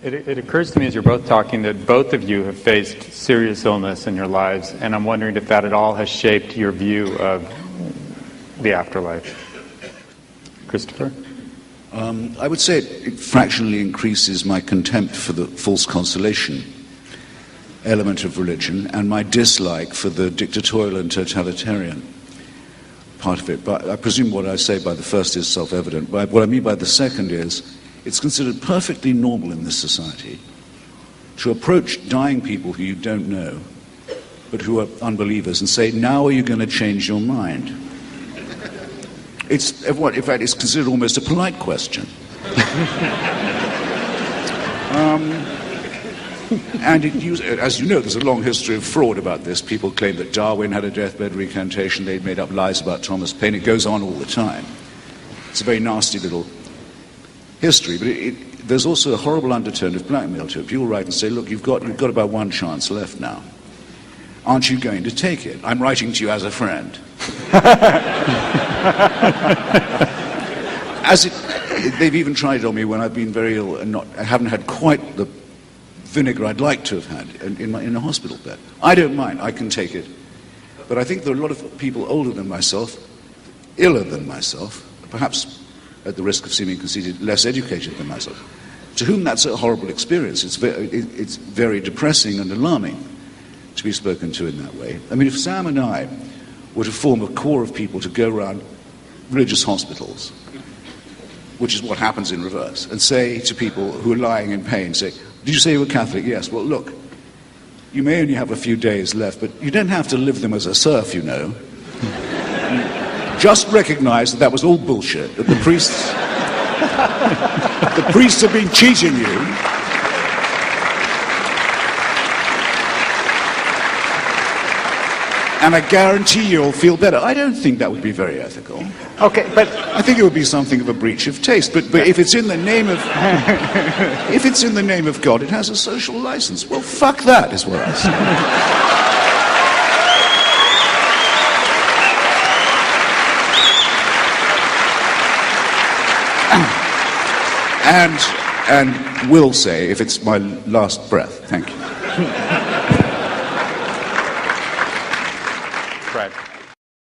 It occurs to me as you're both talking that both of you have faced serious illness in your lives, and I'm wondering if that at all has shaped your view of the afterlife. Christopher? I would say it fractionally increases my contempt for the false consolation element of religion and my dislike for the dictatorial and totalitarian part of it. But I presume what I say by the first is self-evident. But what I mean by the second is it's considered perfectly normal in this society to approach dying people who you don't know but who are unbelievers and say, now are you going to change your mind? In fact, it's considered almost a polite question. And as you know, there's a long history of fraud about this. People claim that Darwin had a deathbed recantation. They'd made up lies about Thomas Paine. It goes on all the time. It's a very nasty little history. But there's also a horrible undertone of blackmail to it. People write and say, look, you've got about one chance left now. Aren't you going to take it? I'm writing to you as a friend. They've even tried it on me when I've been very ill and I haven't had quite the vinegar I'd like to have had in a hospital bed. I don't mind, I can take it. But I think there are a lot of people older than myself, iller than myself, perhaps at the risk of seeming conceited, less educated than myself, to whom that's a horrible experience. It's very depressing and alarming to be spoken to in that way. I mean, if Sam and I were to form a core of people to go around religious hospitals, which is what happens in reverse, and say to people who are lying in pain, say, did you say you were Catholic? Yes. Well, look, you may only have a few days left, but you don't have to live them as a serf, you know. Just recognize that was all bullshit, that the priests have been cheating you. And I guarantee you'll feel better. I don't think that would be very ethical. Okay, but I think it would be something of a breach of taste. But if it's in the name of if it's in the name of God, it has a social license. Well, fuck that, is what I say. And will say, if it's my last breath. Thank you.